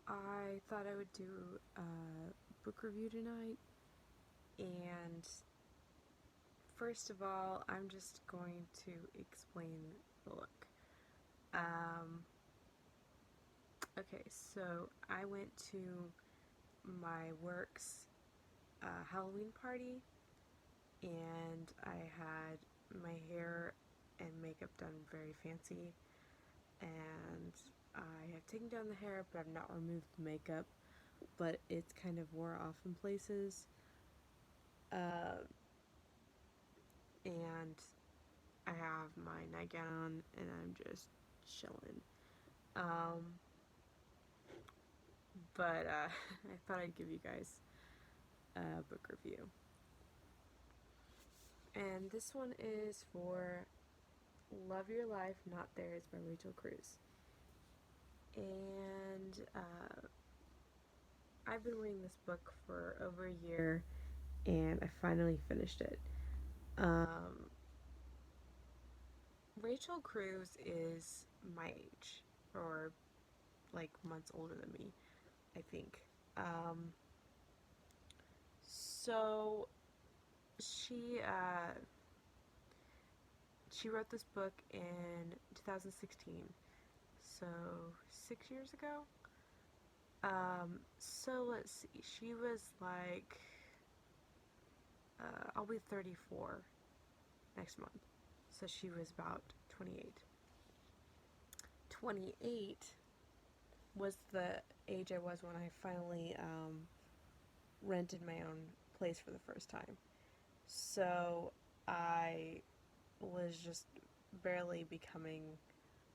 I thought I would do a book review tonight, and first of all, I'm just going to explain the book. Um, okay, so I went to my work's Halloween party, and I had my hair and makeup done very fancy, and I have taken down the hair, but I've not removed the makeup, but it's kind of wore off in places. Uh, and I have my nightgown on and I'm just chilling. Um, but I thought I'd give you guys a book review. And this one is for Love Your Life, Not Theirs by Rachel Cruze. And I've been reading this book for over a year and I finally finished it. Rachel Cruze is my age, or like months older than me, I think. Um, so she she wrote this book in 2016, so 6 years ago. So let's see, she was like, I'll be 34 next month, so she was about 28. 28 was the age I was when I finally rented my own place for the first time. So I was just barely becoming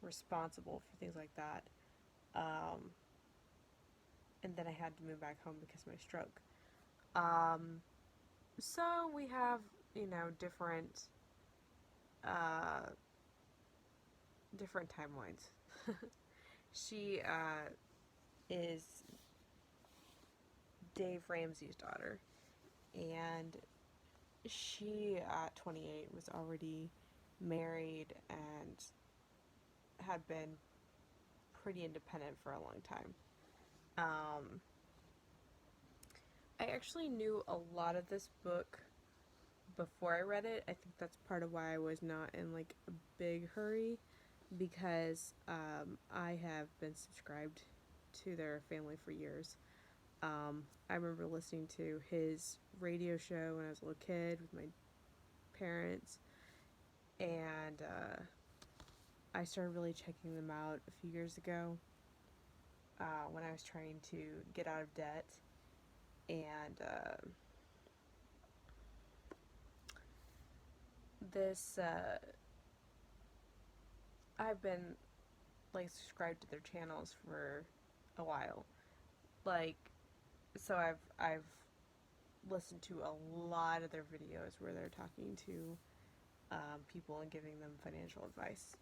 responsible for things like that. Um, and then I had to move back home because of my stroke. Um, so we have, different, uh, different timelines. She is Dave Ramsey's daughter, and she at 28 was already married and had been pretty independent for a long time. Um, I actually knew a lot of this book before I read it. I think that's part of why I was not in like a big hurry, because I have been subscribed to their family for years. I remember listening to his radio show when I was a little kid with my parents, and I started really checking them out a few years ago when I was trying to get out of debt. And this, I've been like subscribed to their channels for a while. Like, so I've listened to a lot of their videos where they're talking to people and giving them financial advice.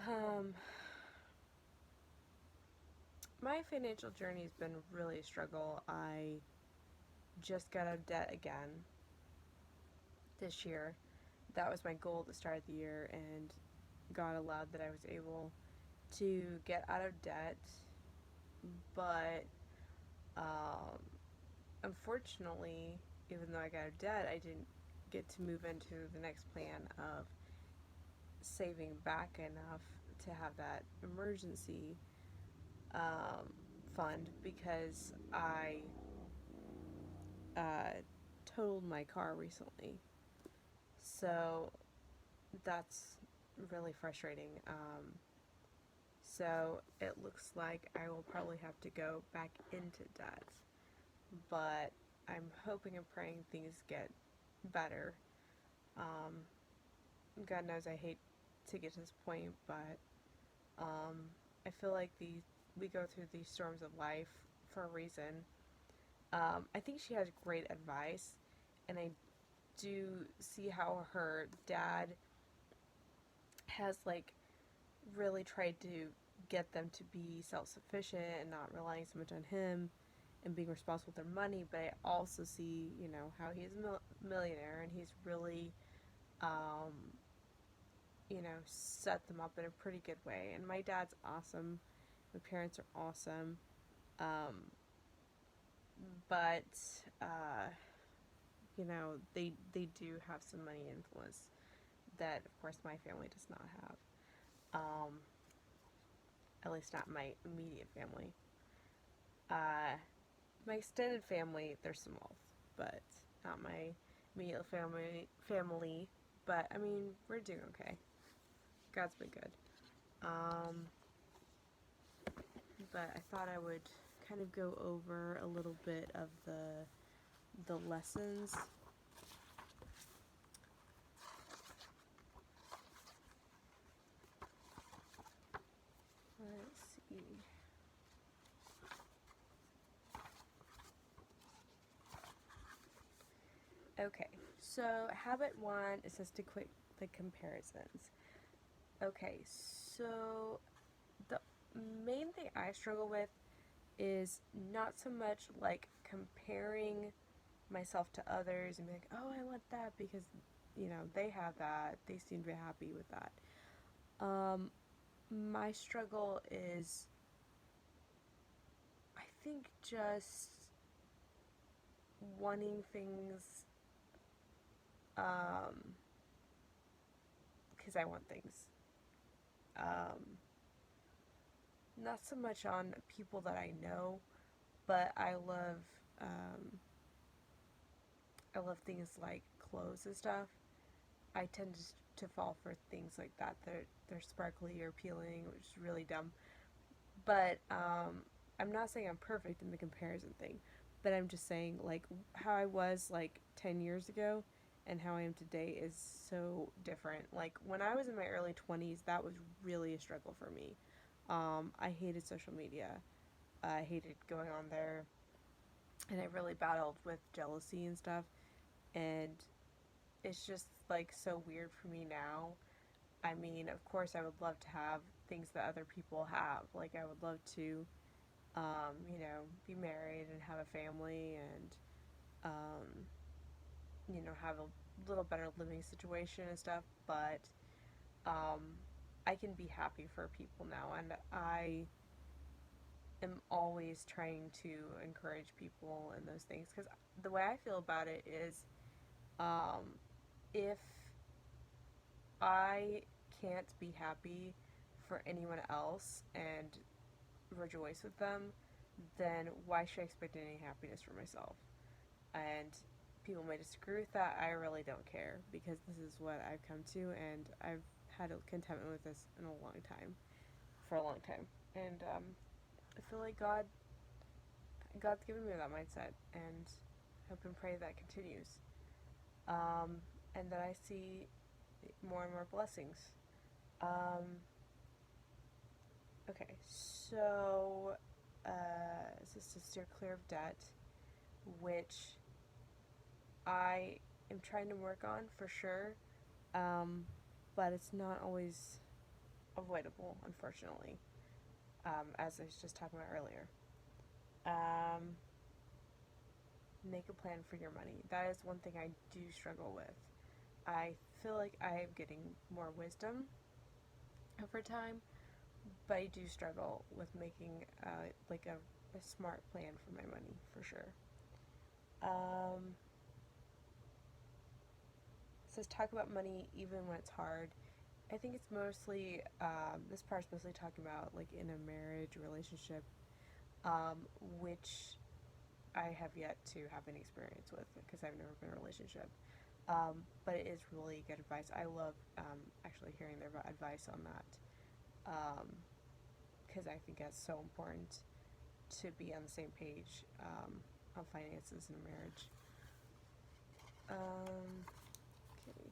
Um, my financial journey has been really a struggle. I just got out of debt again this year. That was my goal at the start of the year, and God allowed that I was able to get out of debt. But um, unfortunately, even though I got out of debt, I didn't get to move into the next plan of saving back enough to have that emergency fund, because I uh, totaled my car recently. So that's really frustrating. So it looks like I will probably have to go back into debt. But I'm hoping and praying things get better. Um, God knows I hate to get to this point, but I feel like we go through these storms of life for a reason. I think she has great advice, and I do see how her dad has like really tried to get them to be self-sufficient and not relying so much on him and being responsible with their money. But I also see, how he's a millionaire and he's really, set them up in a pretty good way. And my dad's awesome, My parents are awesome. Um, but, uh, they do have some money influence that, of course, my family does not have. Um, at least not my immediate family. Uh, my extended family, they're small, but not my immediate family. But I mean, we're doing okay. God's been good. Um, but I thought I would kind of go over a little bit of the lessons. Let's see. Okay, so habit one is just to quit the comparisons. Okay, so the main thing I struggle with is not so much like comparing myself to others and be like, oh, I want that because, they have that. They seem to be happy with that. My struggle is, I think, just wanting things because I want things. Um, Not so much on people that I know, but um, I love things like clothes and stuff. I tend to fall for things like that. They're sparkly or appealing, which is really dumb. But I'm not saying I'm perfect in the comparison thing, but I'm just saying like how I was like 10 years ago and how I am today is so different. Like when I was in my early 20s, that was really a struggle for me. I hated social media. I hated going on there, and I really battled with jealousy and stuff. And it's just like so weird for me now. I mean, of course, I would love to have things that other people have. Like, I would love to, be married and have a family and, have a little better living situation and stuff. But um, I can be happy for people now. And I am always trying to encourage people in those things. Because the way I feel about it is um, if I can't be happy for anyone else and rejoice with them, then why should I expect any happiness for myself? And people may disagree with that. I really don't care because this is what I've come to, and I've had a contentment with this in a long time, for a long time. And I feel like God's given me that mindset, and hope and pray that continues, and that I see more and more blessings. Um, okay, so this is to steer clear of debt, which I am trying to work on for sure, but it's not always avoidable, unfortunately, as I was just talking about earlier. Um, Make a plan for your money. That is one thing I do struggle with. I feel like I am getting more wisdom over time, but I do struggle with making like a smart plan for my money for sure. Um, it says talk about money even when it's hard. I think it's mostly this part's mostly talking about like in a marriage relationship, which I have yet to have any experience with because I've never been in a relationship. But it is really good advice. I love actually hearing their advice on that because I think that's so important to be on the same page on finances in a marriage. Okay.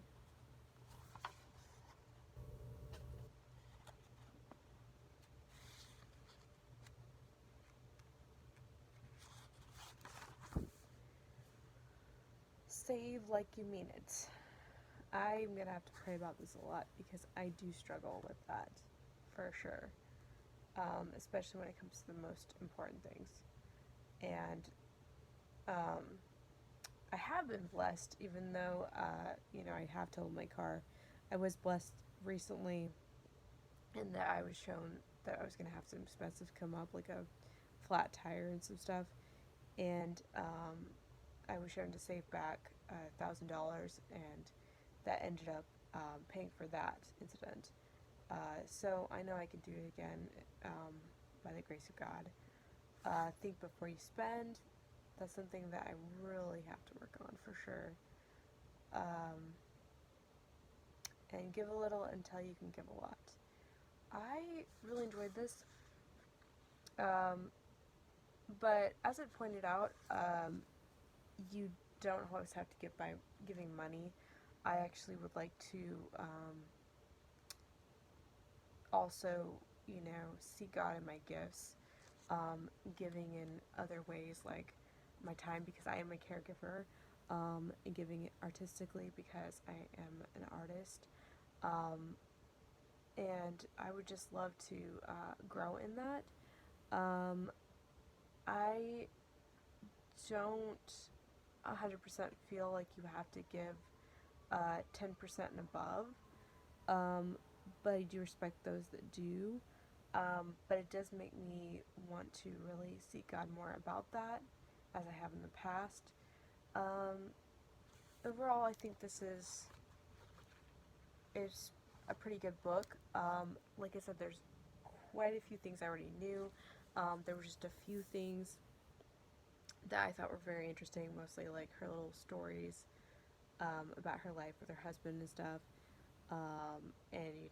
Save like you mean it. I'm gonna have to pray about this a lot because I do struggle with that for sure, especially when it comes to the most important things. And um, I have been blessed, even though I have totaled my car. I was blessed recently in that I was shown that I was gonna have some expensive come up, like a flat tire and some stuff, and I was shown to save back $1,000, and that ended up paying for that incident. So I know I can do it again by the grace of God. Think before you spend. That's something that I really have to work on for sure. Um, and give a little until you can give a lot. I really enjoyed this, um, but as I pointed out, you don't always have to give by giving money. I actually would like to also, see God in my gifts, giving in other ways like my time because I am a caregiver, and giving it artistically because I am an artist. Um, and I would just love to grow in that. Um, I don't 100% feel like you have to give 10% and above, um, but I do respect those that do. But it does make me want to really seek God more about that, as I have in the past. Um, Overall, I think this is a pretty good book. Like I said, there's quite a few things I already knew. There were just a few things that I thought were very interesting, mostly like her little stories about her life with her husband and stuff. And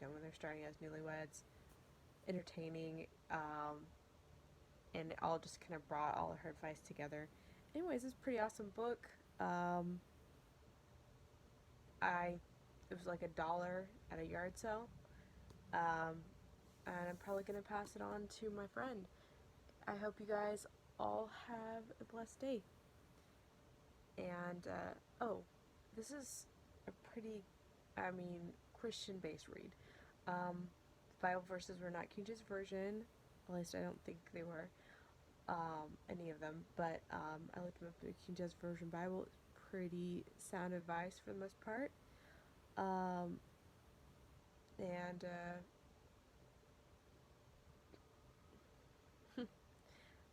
when they're starting as newlyweds, entertaining, and it all just kind of brought all of her advice together. Anyways, it's a pretty awesome book. I It was like $1 at a yard sale, um, and I'm probably gonna pass it on to my friend. I hope you guys all have a blessed day. And oh, this is a pretty, Christian-based read. Bible verses were not King James Version, at least I don't think they were, any of them, but I looked up the King James Version Bible. It's pretty sound advice for the most part. Um, and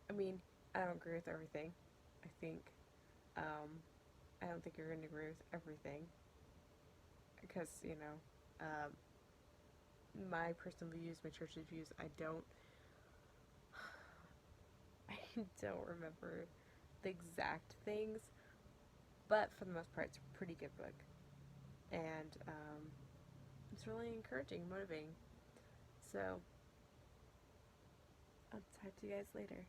I mean, I don't agree with everything. I think, I don't think you're going to agree with everything because, um, my personal views, my church's views, I don't, I don't remember the exact things, but for the most part, it's a pretty good book, and it's really encouraging, motivating. So, I'll talk to you guys later.